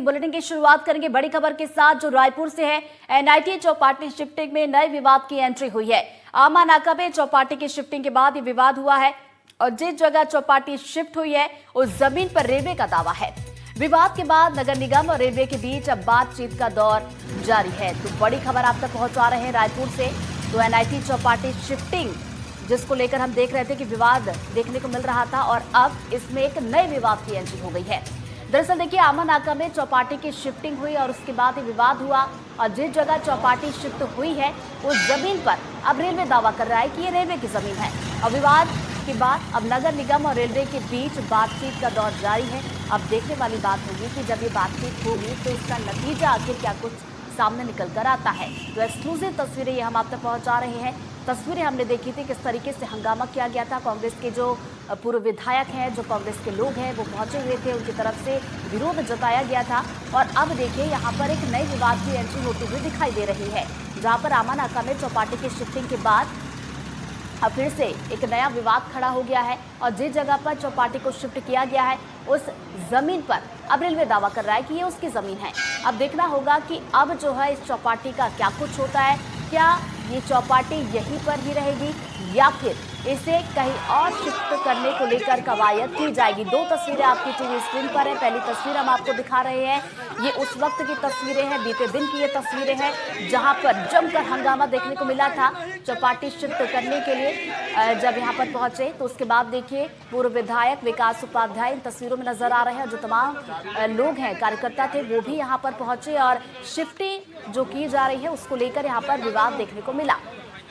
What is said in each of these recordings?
Bulletin की शुरुआत करेंगे बड़ी खबर के साथ जो रायपुर से है। एनआईटी चौपाटी शिफ्टिंग में नए विवाद की एंट्री हुई है। आमा नाका में चौपाटी की शिफ्टिंग के बाद ये विवाद हुआ है और जिस जगह चौपाटी शिफ्ट हुई है उस जमीन पर रेलवे का दावा है। विवाद के बाद नगर निगम और रेलवे के बीच अब बातचीत का दौर जारी है। तो बड़ी खबर आप तक पहुंचा रहे हैं रायपुर से। तो एनआईटी चौपाटी शिफ्टिंग जिसको लेकर हम देख रहे थे कि विवाद देखने को मिल रहा था और अब इसमें एक नए विवाद की एंट्री हो गई है। दरअसल देखिए, आमा नाका में चौपाटी की शिफ्टिंग हुई और उसके बाद ये विवाद हुआ और जिस जगह चौपाटी शिफ्ट हुई है उस जमीन पर अब रेलवे दावा कर रहा है कि ये रेलवे की जमीन है। और विवाद के बाद अब नगर निगम और रेलवे के बीच बातचीत का दौर जारी है। अब देखने वाली बात होगी कि जब ये बातचीत होगी तो इसका नतीजा आखिर क्या कुछ सामने निकल कर आता है। तो एक्सक्लूसिव तस्वीरें ये हम आप तक पहुंचा रहे हैं। तस्वीरें हमने देखी थी किस तरीके से हंगामा किया गया था। कांग्रेस के जो पूर्व विधायक हैं, जो कांग्रेस के लोग हैं, वो पहुंचे हुए थे, उनकी तरफ से विरोध जताया गया था। और अब देखिए यहाँ पर एक नए विवाद की एंट्री होती हुई दिखाई दे रही है, जहाँ पर आमा नाका में चौपाटी की शिफ्टिंग के बाद अब फिर से एक नया विवाद खड़ा हो गया है और जिस जगह पर चौपाटी को शिफ्ट किया गया है उस जमीन पर अब रेलवे दावा कर रहा है कि ये उसकी जमीन है। अब देखना होगा कि अब जो है इस चौपाटी का क्या कुछ होता है। क्या ये चौपाटी यहीं पर ही रहेगी या फिर इसे कहीं और शिफ्ट करने को लेकर कवायद की जाएगी। दो तस्वीरें आपकी टीवी स्क्रीन पर है। पहली तस्वीर हम आपको दिखा रहे हैं, ये उस वक्त की तस्वीरें हैं, बीते दिन की ये तस्वीरें हैं जहां पर जमकर हंगामा देखने को मिला था चौपाटी शिफ्ट करने के लिए। जब यहां पर पहुंचे तो उसके बाद देखिए पूर्व विधायक विकास उपाध्याय इन तस्वीरों में नजर आ रहे हैं। जो तमाम लोग हैं, कार्यकर्ता थे, वो भी यहाँ पर पहुंचे और शिफ्टिंग जो की जा रही है उसको लेकर यहाँ पर विवाद देखने को मिला।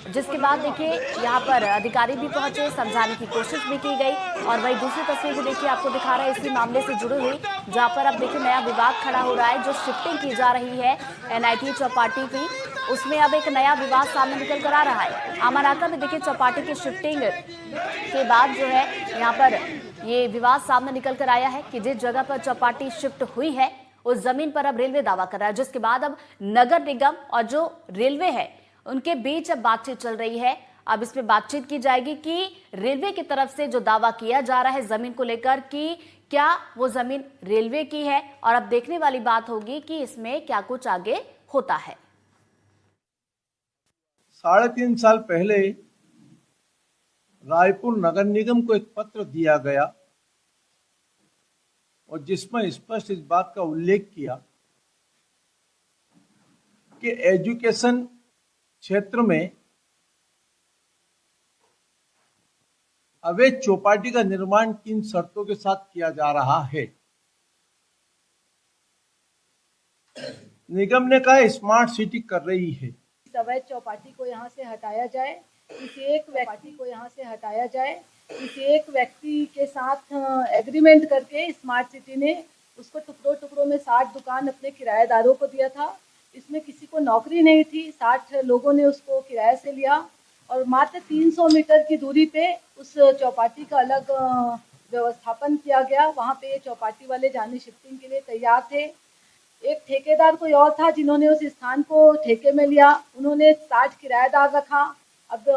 जिसके बाद देखिए यहाँ पर अधिकारी भी पहुंचे, समझाने की कोशिश भी की गई। और वही दूसरी तस्वीर भी देखिए आपको दिखा रहा है इसी मामले से जुड़ी हुई, जहाँ पर अब देखिए नया विवाद खड़ा हो रहा है। जो शिफ्टिंग की जा रही है एनआईटी चौपाटी की, उसमें अब एक नया विवाद सामने निकल कर आ रहा है। आमा नाका में देखिए चौपाटी की शिफ्टिंग के बाद जो है यहाँ पर ये विवाद सामने निकल कर आया है कि जिस जगह पर चौपाटी शिफ्ट हुई है उस जमीन पर अब रेलवे दावा कर रहा है। जिसके बाद अब नगर निगम और जो रेलवे है उनके बीच अब बातचीत चल रही है। अब इसमें बातचीत की जाएगी कि रेलवे की तरफ से जो दावा किया जा रहा है जमीन को लेकर कि क्या वो जमीन रेलवे की है। और अब देखने वाली बात होगी कि इसमें क्या कुछ आगे होता है। 3.5 साल पहले रायपुर नगर निगम को एक पत्र दिया गया और जिसमें स्पष्ट इस बात का उल्लेख किया कि एजुकेशन क्षेत्र में अवैध चौपाटी का निर्माण किन शर्तों के साथ किया जा रहा है। निगम ने कहा स्मार्ट सिटी कर रही है। अवैध चौपाटी को यहाँ से हटाया जाए, किसी एक व्यक्ति को यहाँ से हटाया जाए। किसी एक व्यक्ति के साथ एग्रीमेंट करके स्मार्ट सिटी ने उसको टुकड़ों टुकड़ों में 60 दुकान अपने किराएदारों को दिया था। इसमें किसी को नौकरी नहीं थी, 60 लोगों ने उसको किराए से लिया और मात्र 300 मीटर की दूरी पे उस चौपाटी का अलग व्यवस्थापन किया गया। वहाँ पे चौपाटी वाले जाने शिफ्टिंग के लिए तैयार थे। एक ठेकेदार कोई और था जिन्होंने उस स्थान को ठेके में लिया, उन्होंने 60 किराएदार रखा। अब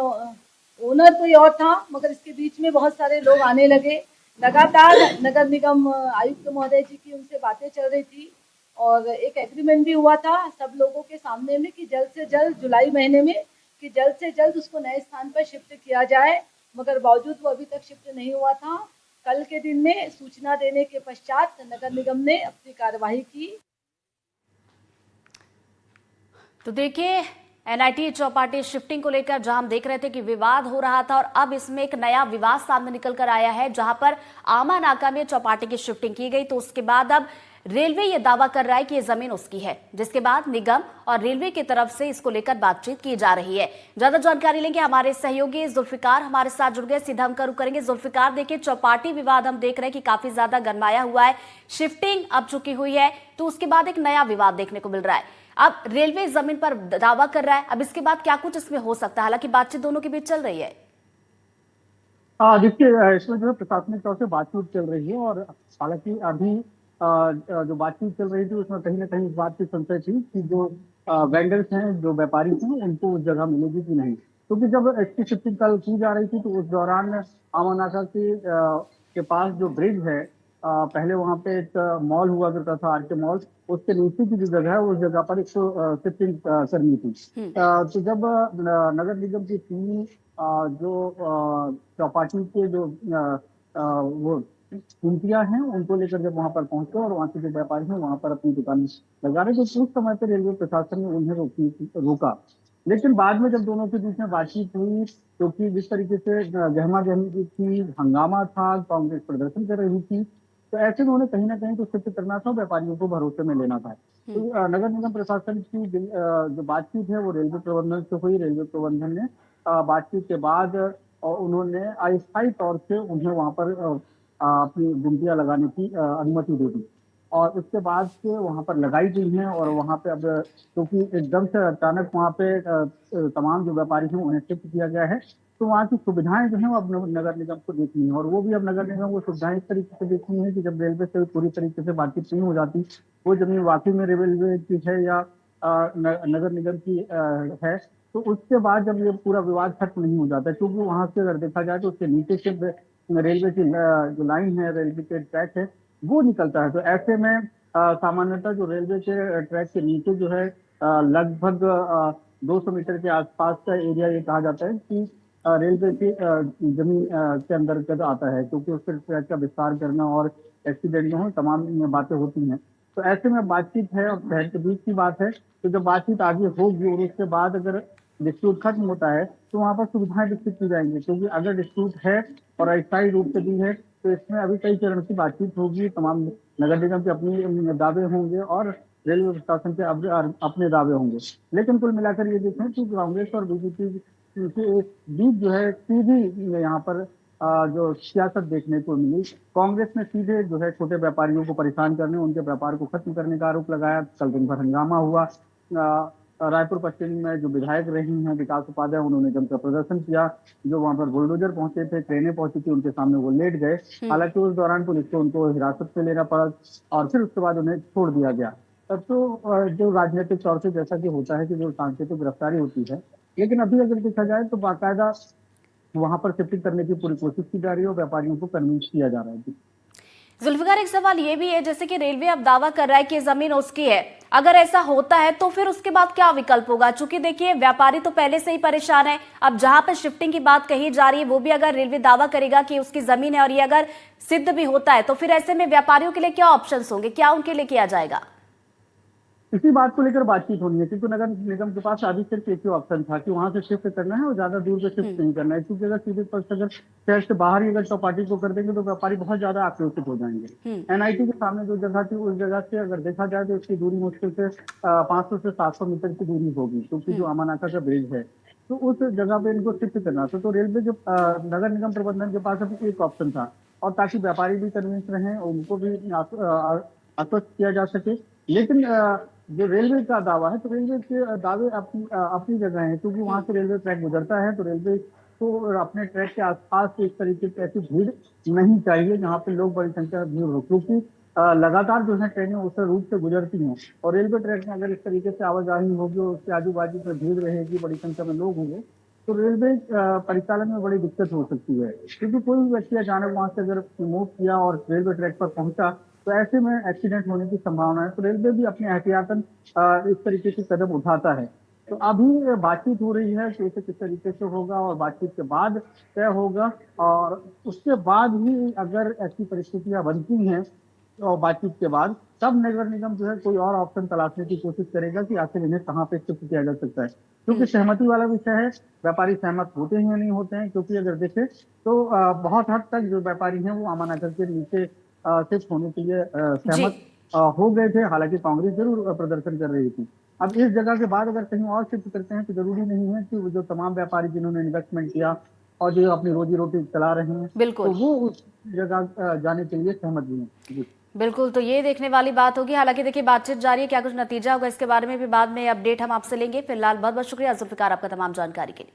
ओनर कोई और था, मगर इसके बीच में बहुत सारे लोग आने लगे। लगातार नगर निगम आयुक्त महोदय जी की उनसे बातें चल रही थी और एक एग्रीमेंट भी हुआ था सब लोगों के सामने में कि जल्द से जल्द जुलाई महीने में कि जल्द से जल्द उसको नए स्थान पर शिफ्ट किया जाए, मगर बावजूद वो अभी तक शिफ्ट नहीं हुआ था। कल के दिन में सूचना देने के पश्चात नगर निगम ने अपनी कार्यवाही की। तो देखिए एनआईटी चौपाटी शिफ्टिंग को लेकर जहां हम देख रहे थे कि विवाद हो रहा था और अब इसमें एक नया विवाद सामने निकल कर आया है, जहां पर आमा नाका में चौपाटी की शिफ्टिंग की गई तो उसके बाद अब रेलवे ये दावा कर रहा है कि ये जमीन उसकी है। जिसके बाद निगम और रेलवे की तरफ से इसको लेकर बातचीत की जा रही है। ज्यादा जानकारी लेंगे हमारे सहयोगी जुल्फिकार हमारे साथ जुड़ गए, सीधा हम रुख करेंगे। जुल्फिकार, देखिए चौपाटी विवाद हम देख रहे हैं कि काफी ज्यादा गरमाया हुआ है, शिफ्टिंग अब चुकी हुई है तो उसके बाद एक नया विवाद देखने को मिल रहा है। अब रेलवे जमीन पर दावा कर रहा है, अब इसके बाद क्या कुछ इसमें हो सकता है। हालांकि बातचीत दोनों के बीच चल रही है। देखिए इसमें जो है प्रशासनिक तौर से बातचीत चल रही है और हालांकि अभी जो बातचीत चल रही थी उसमें कहीं ना कहीं इस बात की संशय थी कि जो वेंडर्स हैं, जो व्यापारी थे, उनको उस जगह मिलेगी कि नहीं। क्योंकि जब इसकी शिफ्टिंग कल की जा रही थी तो उस दौरान आमा नाका के पास जो ब्रिज है पहले वहाँ पे एक मॉल हुआ करता था, आरके मॉल, उसके नीचे की जो जगह है उस जगह पर इसको शिफ्टिंग करनी थी। तो जब नगर निगम की टीम जो चौपाटी के जो वो कुंतियां हैं उनको लेकर जब वहां पर पहुंचे और वहां के जो व्यापारी हैं वहां पर अपनी दुकान लगा रहे, तो उस समय पर रेलवे प्रशासन ने उन्हें रोका। लेकिन बाद में जब दोनों के बीच में बातचीत हुई, क्योंकि जिस तरीके से गहमा गहमी थी, हंगामा था, कांग्रेस प्रदर्शन कर रही थी, तो ऐसे में उन्हें कहीं ना कहीं तो शिफ्ट करना था, व्यापारियों को भरोसे में लेना था। तो नगर निगम प्रशासन की जो बातचीत है वो रेलवे प्रबंधन से हुई। रेलवे प्रबंधन ने बातचीत के बाद उन्होंने अस्थायी तौर से उन्हें वहां पर अपनी गुमटियां लगाने की अनुमति दे दी, और उसके बाद से वहां पर लगाई गई हैं। और वहां पे अब क्योंकि एकदम से अचानक वहां पे तमाम जो व्यापारी हैं उन्हें शिफ्ट किया गया है, तो वहाँ की सुविधाएं जो है वो अब नगर निगम को देखनी है, और वो भी अब नगर निगम को सुविधाएं इस तरीके से देखनी है कि जब रेलवे से पूरी तरीके से बातचीत नहीं हो जाती, वो जमीन वाकई में रेलवे की है या नगर निगम की है, तो उसके बाद जब ये पूरा विवाद खत्म नहीं हो जाता, क्योंकि वहां से अगर देखा जाए तो उसके नीचे से रेलवे की जो लाइन है, रेलवे के ट्रैक है, वो निकलता है। तो ऐसे में सामान्यतः जो रेलवे के ट्रैक के नीचे जो है लगभग 200 मीटर के आसपास का एरिया ये कहा जाता है कि रेलवे की जमीन के अंतर्गत आता है, क्योंकि उसके ट्रैक का विस्तार करना और एक्सीडेंट जो है तमाम बातें होती हैं। तो ऐसे में बातचीत है और शहर के बीच की बात है, तो जब बातचीत आगे होगी और उसके बाद अगर डिस्प्यूट खत्म होता है तो वहां पर सुविधाएं विकसित की जाएंगी, क्योंकि अगर डिस्प्यूट है और अस्थायी रूप से भी है तो इसमें अभी कई चरण की बातचीत होगी, तमाम नगर निगम के अपने दावे होंगे और रेलवे प्रशासन के अपने दावे होंगे। लेकिन कुल मिलाकर ये देखें कि कांग्रेस और बीजेपी के बीच जो है सीधी यहाँ पर जो सियासत देखने को मिली। कांग्रेस ने सीधे जो है छोटे व्यापारियों को परेशान करने, उनके व्यापार को खत्म करने का आरोप लगाया। कल दिन भर हंगामा हुआ। रायपुर पश्चिम में जो विधायक रही हैं विकास उपाध्याय, उन्होंने जमकर प्रदर्शन किया। जो वहां पर बुलडोजर पहुंचे थे, ट्रेनें पहुंची थी, उनके सामने वो लेट गए। हालांकि उस दौरान पुलिस को उनको हिरासत में लेना पड़ा और फिर उसके बाद उन्हें छोड़ दिया गया। तब तो जो राजनीतिक तौर से जैसा कि होता है कि जो सांकेतिक गिरफ्तारी होती है, लेकिन अभी अगर देखा जाए तो बाकायदा वहां पर शिफ्टिंग करने की पूरी कोशिश की जा रही है और व्यापारियों को कन्विंस किया जा रहा है। जुल्फिकार, एक सवाल ये भी है, जैसे कि रेलवे अब दावा कर रहा है कि जमीन उसकी है, अगर ऐसा होता है तो फिर उसके बाद क्या विकल्प होगा? चूंकि देखिए व्यापारी तो पहले से ही परेशान है, अब जहां पर शिफ्टिंग की बात कही जा रही है वो भी अगर रेलवे दावा करेगा कि उसकी जमीन है और ये अगर सिद्ध भी होता है, तो फिर ऐसे में व्यापारियों के लिए क्या ऑप्शंस होंगे, क्या उनके लिए किया जाएगा? इसी बात को लेकर बातचीत होनी है, क्योंकि नगर निगम के पास अभी सिर्फ एक ही ऑप्शन था कि वहां से शिफ्ट करना है और ज्यादा दूर पे शिफ्ट नहीं करना है, क्योंकि अगर सीधे पक्ष अगर शहर से बाहर ही अगर चौपाटी को कर देंगे तो व्यापारी बहुत ज्यादा आक्रोशित हो जाएंगे। एनआईटी के सामने जो जगह थी उस जगह से अगर देखा जाए तो इसकी दूरी मुश्किल से 500 से 700 मीटर की दूरी होगी, क्योंकि जो अमानाका का ब्रिज है तो उस जगह पे इनको शिफ्ट करना था। तो रेलवे जो नगर निगम प्रबंधन के पास अभी एक ऑप्शन था, और ताकि व्यापारी भी कन्विंस रहे, उनको भी आश्वस्त किया जा सके। लेकिन जो रेलवे का दावा है, तो रेलवे के दावे अपनी जगह है, क्योंकि वहां से रेलवे ट्रैक गुजरता है, तो रेलवे को अपने ट्रैक के आसपास एक तरीके की ऐसी भीड़ नहीं चाहिए जहां पे लोग बड़ी संख्या में भीड़ हो, क्योंकि लगातार जो है ट्रेनें उस रूट से गुजरती हैं, और रेलवे ट्रैक में अगर इस तरीके से आवाजाही होगी और उसके आजू बाजू में भीड़ रहेगी, बड़ी संख्या में लोग होंगे, तो रेलवे परिचालन में बड़ी दिक्कत हो सकती है। क्योंकि कोई भी व्यक्ति अचानक वहां से अगर मूव किया और रेलवे ट्रैक पर पहुंचा तो ऐसे में एक्सीडेंट होने की संभावना है। तो रेलवे भी अपने एहतियातन इस तरीके से कदम उठाता है। तो अभी बातचीत हो रही है कि इसे किस तरीके से होगा और बातचीत के बाद तय होगा, और उसके बाद ही अगर ऐसी परिस्थितियां बनती हैं और बातचीत के बाद तब नगर निगम जो है कोई और ऑप्शन तलाशने की कोशिश करेगा कि आखिर इन्हें कहाँ पे शिफ्ट किया जा सकता है, क्योंकि सहमति वाला विषय है। व्यापारी सहमत होते हैं या नहीं होते हैं, क्योंकि अगर देखें तो बहुत हद तक जो व्यापारी हैं वो अमानकर के नीचे शिफ्ट होने के लिए सहमत हो गए थे। हालांकि कांग्रेस जरूर प्रदर्शन कर रही थी। अब इस जगह के बाद अगर कहीं और शिफ्ट करते हैं तो जरूरी नहीं है कि जो तमाम व्यापारी जिन्होंने इन्वेस्टमेंट किया और जो अपनी रोजी रोटी चला रहे हैं तो वो उस जगह जाने के लिए सहमत भी हैं। बिल्कुल, तो ये देखने वाली बात होगी। हालांकि देखिए बातचीत जारी है, क्या कुछ नतीजा होगा इसके बारे में भी बाद में अपडेट हम आपसे लेंगे। फिलहाल बहुत बहुत शुक्रिया जुल्फिकार आपका तमाम जानकारी के लिए।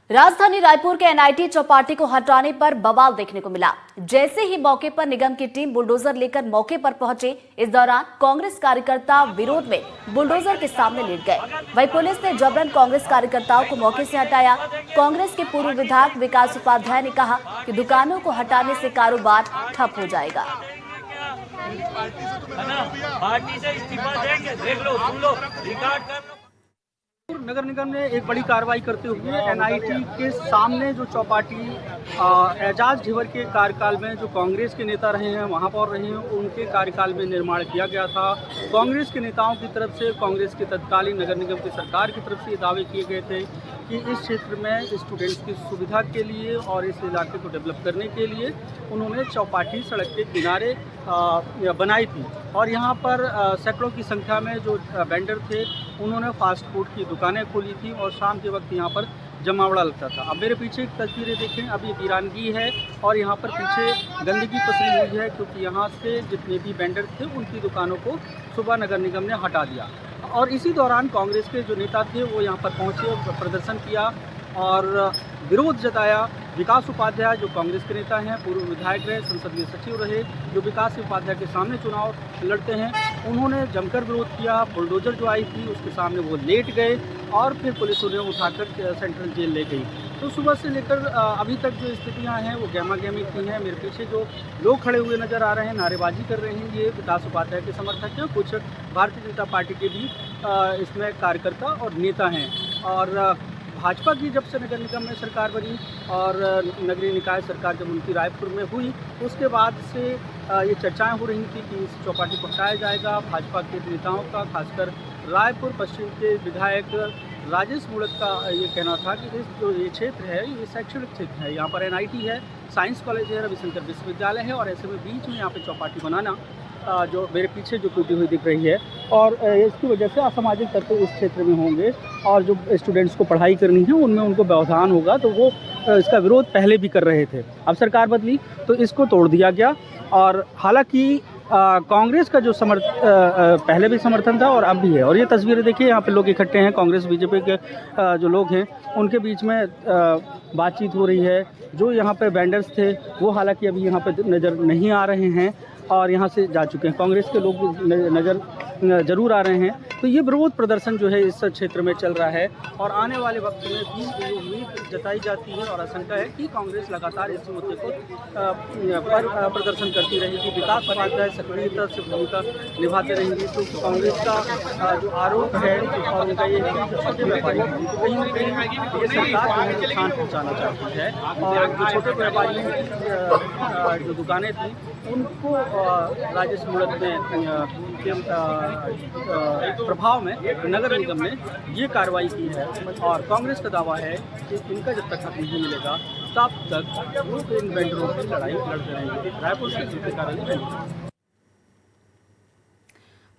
राजधानी रायपुर के एनआईटी चौपाटी को हटाने पर बवाल देखने को मिला। जैसे ही मौके पर निगम की टीम बुलडोजर लेकर मौके पर पहुंचे, इस दौरान कांग्रेस कार्यकर्ता विरोध में बुलडोजर के सामने लेट गए। वहीं पुलिस ने जबरन कांग्रेस कार्यकर्ताओं को मौके से हटाया। कांग्रेस के पूर्व विधायक विकास उपाध्याय ने कहा कि दुकानों को हटाने से कारोबार ठप हो जाएगा। पार्टी से इस्तीफा देंगे, देख लो, सुन लो, रिकॉर्ड कर लो। नगर निगम ने एक बड़ी कार्रवाई करते हुए एनआईटी के सामने जो चौपाटी एजाज ढिवर के कार्यकाल में जो कांग्रेस के नेता रहे हैं, महापौर रहे हैं, उनके कार्यकाल में निर्माण किया गया था। कांग्रेस के नेताओं की तरफ से, कांग्रेस के तत्कालीन नगर निगम की सरकार की तरफ से ये दावे किए गए थे कि इस क्षेत्र में स्टूडेंट्स की सुविधा के लिए और इस इलाके को डेवलप करने के लिए उन्होंने चौपाटी सड़क के किनारे बनाई थी और यहाँ पर सैकड़ों की संख्या में जो वेंडर थे उन्होंने फास्ट फूड की दुकानें खोली थी और शाम के वक्त यहाँ पर जमावड़ा लगता था। अब मेरे पीछे एक तस्वीरें देखें, अभी वीरानगी है और यहाँ पर पीछे गंदगी पसरी हुई है क्योंकि यहाँ से जितने भी वेंडर थे उनकी दुकानों को सुबह नगर निगम ने हटा दिया। और इसी दौरान कांग्रेस के जो नेता थे वो यहाँ पर पहुँचे, प्रदर्शन किया और विरोध जताया। विकास उपाध्याय जो कांग्रेस के नेता हैं, पूर्व विधायक रहे, संसदीय सचिव रहे, जो विकास उपाध्याय के सामने चुनाव लड़ते हैं, उन्होंने जमकर विरोध किया। बुलडोजर जो आई थी उसके सामने वो लेट गए और फिर पुलिस उन्हें उठाकर सेंट्रल जेल ले गई। तो सुबह से लेकर अभी तक जो स्थितियां हैं वो गहमा गहमी की हैं। मेरे पीछे जो लोग खड़े हुए नज़र आ रहे हैं, नारेबाजी कर रहे हैं, ये विकास उपाध्याय के समर्थक हैं। कुछ भारतीय जनता पार्टी के भी इसमें कार्यकर्ता और नेता हैं। और भाजपा की जब से नगर निगम में सरकार बनी और नगरीय निकाय सरकार जब उनकी रायपुर में हुई, उसके बाद से ये चर्चाएं हो रही थी कि इस चौपाटी को हटाया जाएगा। भाजपा के नेताओं का, खासकर रायपुर पश्चिम के विधायक राजेश मूड़त का ये कहना था कि इस जो ये क्षेत्र है ये शैक्षणिक क्षेत्र है, यहाँ पर एनआईटी है, साइंस कॉलेज है, रविशंकर विश्वविद्यालय है और ऐसे में बीच में यहाँ पे चौपाटी बनाना जो मेरे पीछे जो टूटी हुई दिख रही है और इसकी वजह से असामाजिक तत्व इस क्षेत्र में होंगे और जो स्टूडेंट्स को पढ़ाई करनी है उनमें उनको व्यवधान होगा, तो वो इसका विरोध पहले भी कर रहे थे। अब सरकार बदली तो इसको तोड़ दिया गया और हालांकि कांग्रेस का जो पहले भी समर्थन था और अब भी है। और ये तस्वीरें देखिए, यहाँ पे लोग इकट्ठे हैं, कांग्रेस बीजेपी के जो लोग हैं उनके बीच में बातचीत हो रही है। जो यहाँ पे वेंडर्स थे वो हालांकि अभी यहाँ पे नज़र नहीं आ रहे हैं और यहाँ से जा चुके हैं। कांग्रेस के लोग नज़र जरूर आ रहे हैं। तो ये विरोध प्रदर्शन जो है इस क्षेत्र में चल रहा है और आने वाले वक्त में भी ये उम्मीद जताई जाती है और आशंका है कि कांग्रेस लगातार इस मुद्दे को पर प्रदर्शन करती रहेगी। विकास उपाध्याय सक्रियता से भूमिका निभाते रहेंगे क्योंकि कांग्रेस का जो आरोप है और उनका ये छोटे व्यापारी कहीं ना कहीं ये सरकार को नुकसान पहुँचाना चाहती है और जो छोटे व्यापारियों की जो दुकानें थी उनको राजेश मूड़त ने प्रभाव में नगर निगम ने ये कार्रवाई की है और कांग्रेस का दावा है कि इनका जब तक हक नहीं मिलेगा तब तक वो इन वेंडरों की लड़ाई लड़ते रहेंगे। रायपुर से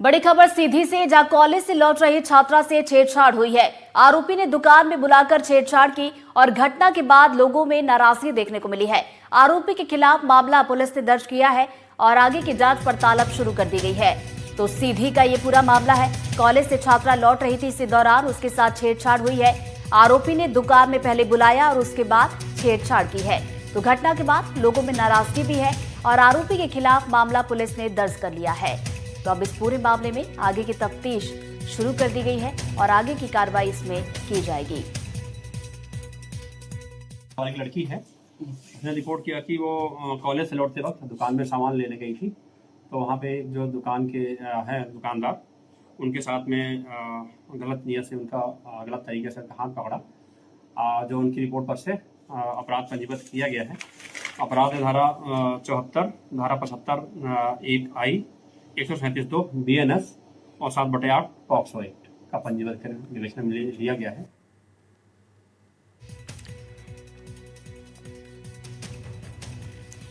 बड़ी खबर सीधी से, जहां कॉलेज से लौट रही छात्रा से छेड़छाड़ हुई है। आरोपी ने दुकान में बुलाकर छेड़छाड़ की और घटना के बाद लोगों में नाराजगी देखने को मिली है। आरोपी के खिलाफ मामला पुलिस ने दर्ज किया है और आगे की जांच पड़ताल अब शुरू कर दी गई है। तो सीधी का ये पूरा मामला है। कॉलेज से छात्रा लौट रही थी, इसी दौरान उसके साथ छेड़छाड़ हुई है। आरोपी ने दुकान में पहले बुलाया और उसके बाद छेड़छाड़ की है। तो घटना के बाद लोगों में नाराजगी भी है और आरोपी के खिलाफ मामला पुलिस ने दर्ज कर लिया है। तो अब इस पूरे मामले में आगे की तफ्तीश शुरू कर दी गई है और आगे की कार्रवाई इसमें की जाएगी। और एक लड़की है, उसने रिपोर्ट किया कि वो कॉलेज से लौटते वक्त दुकान में सामान लेने गई थी, तो वहाँ पे जो दुकान के हैं दुकानदार, उनके साथ में गलत नियत से उनका गलत तरीके से हाथ पकड़ा, जो उनकी रिपोर्ट पर से अपराध पंजीबद्ध किया गया है। अपराध धारा 74, धारा 75, 1I, 137(2) BNS और 7/8 पॉक्सो एक्ट का पंजीबद्ध कर विवेचना में लिया गया है।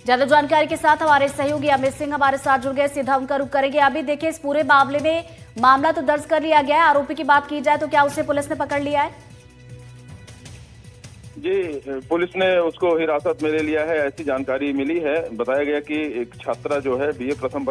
ज्यादा जानकारी के साथ हमारे सहयोगी अमित सिंह हमारे साथ जुड़ गए, सीधा उनका रुख करेंगे। अभी देखिए, इस पूरे मामले में मामला तो दर्ज कर लिया गया है। आरोपी की बात की जाए तो क्या उसे पुलिस ने पकड़ लिया है? जी, पुलिस ने उसको हिरासत में ले लिया है, ऐसी जानकारी मिली है। बताया गया कि एक छात्रा जो है BA प्रथम